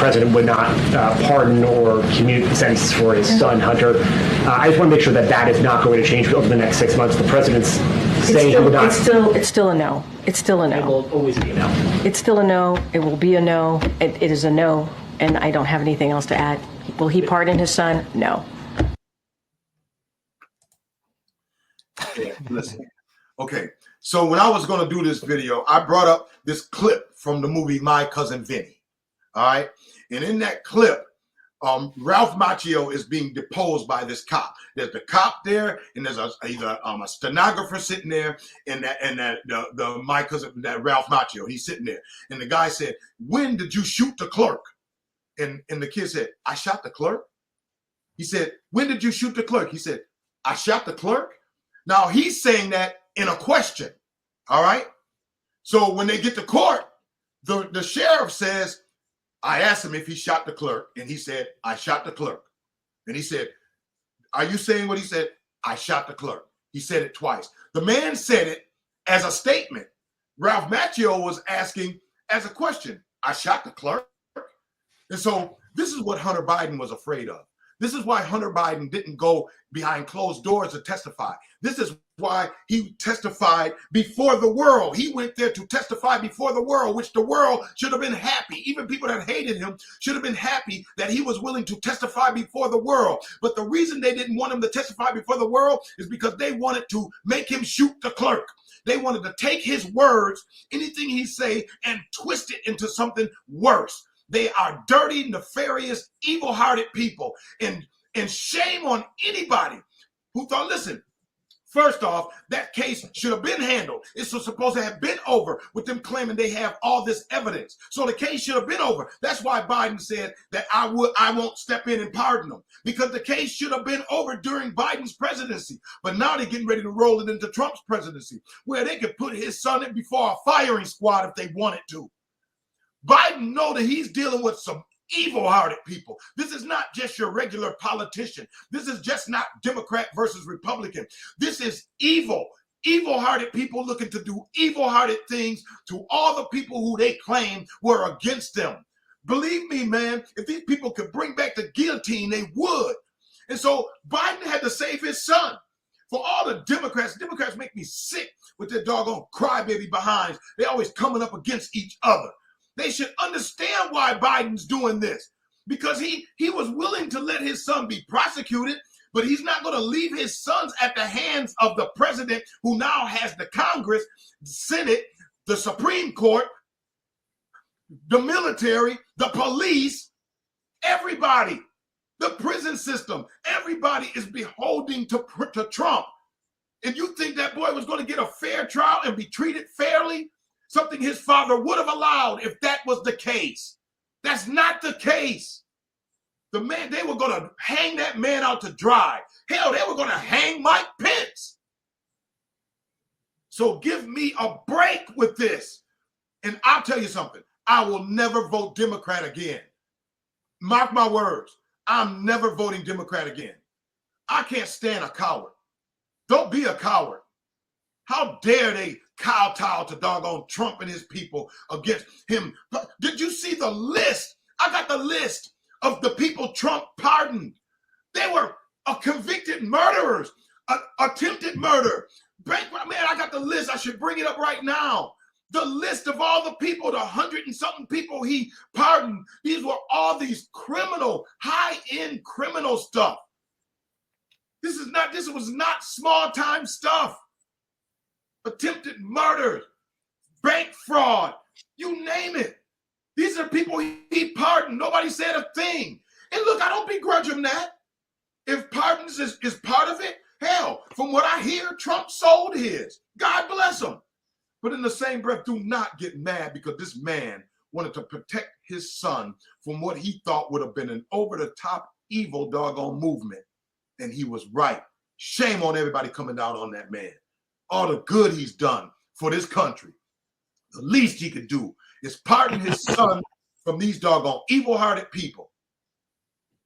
president would not pardon or commute the sentence for his son, Hunter. I just want to make sure that that is not going to change over the next 6 months. The president's saying he would not. It's still a no. It's still a no. It will always be a no. It's still a no. It will be a no. It is a no, and I don't have anything else to add. Will he pardon his son? No. Yeah, listen. Okay, so when I was going to do this video, I brought up this clip from the movie My Cousin Vinny. All right, and in that clip, Ralph Macchio is being deposed by this cop. There's the cop there, and there's a stenographer sitting there, and the my cousin, that Ralph Macchio, he's sitting there, and the guy said, "When did you shoot the clerk?" And the kid said, "I shot the clerk." He said, "When did you shoot the clerk?" He said, "I shot the clerk." Now he's saying that in a question. All right. So when they get to court, the sheriff says, I asked him if he shot the clerk, and he said, I shot the clerk. And he said, are you saying what he said? I shot the clerk. He said it twice. The man said it as a statement. Ralph Macchio was asking as a question, I shot the clerk. And so this is what Hunter Biden was afraid of. This is why Hunter Biden didn't go behind closed doors to testify. This is why he testified before the world. He went there to testify before the world, which the world should have been happy. Even people that hated him should have been happy that he was willing to testify before the world. But the reason they didn't want him to testify before the world is because they wanted to make him shoot the clerk. They wanted to take his words, anything he say, and twist it into something worse. They are dirty, nefarious, evil-hearted people. And shame on anybody who thought, listen, first off, that case should have been handled. It's supposed to have been over with them claiming they have all this evidence. So the case should have been over. That's why Biden said that I won't step in and pardon them, because the case should have been over during Biden's presidency. But now they're getting ready to roll it into Trump's presidency, where they could put his son in before a firing squad if they wanted to. Biden know that he's dealing with some evil-hearted people. This is not just your regular politician. This is just not Democrat versus Republican. This is evil-hearted people looking to do evil-hearted things to all the people who they claim were against them. Believe me, man, if these people could bring back the guillotine, they would. And so Biden had to save his son. For all the Democrats make me sick with their doggone crybaby behinds. They always coming up against each other. They should understand why Biden's doing this, because he was willing to let his son be prosecuted, but he's not going to leave his sons at the hands of the president, who now has the Congress, the Senate, the Supreme Court, the military, the police, everybody, the prison system. Everybody is beholding to Trump. And you think that boy was going to get a fair trial and be treated fairly? Something his father would have allowed if that was the case. That's not the case. The man, they were going to hang that man out to dry. Hell, they were going to hang Mike Pence. So give me a break with this. And I'll tell you something. I will never vote Democrat again. Mark my words. I'm never voting Democrat again. I can't stand a coward. Don't be a coward. How dare they kowtow to doggone Trump and his people against him? Did you see the list? I got the list of the people Trump pardoned. They were convicted murderers, attempted murder, bankrupt. Man, I got the list. I should bring it up right now. The list of all the people, the 100 and something people he pardoned. These were all these criminal, high-end criminal stuff. This was not small-time stuff. Attempted murder, bank fraud, you name it. These are people he pardoned. Nobody said a thing. And look, I don't begrudge him that. If pardons is part of it, hell, from what I hear, Trump sold his. God bless him. But in the same breath, do not get mad because this man wanted to protect his son from what he thought would have been an over-the-top evil doggone movement. And he was right. Shame on everybody coming down on that man. All the good he's done for this country. The least he could do is pardon his son from these doggone evil-hearted people.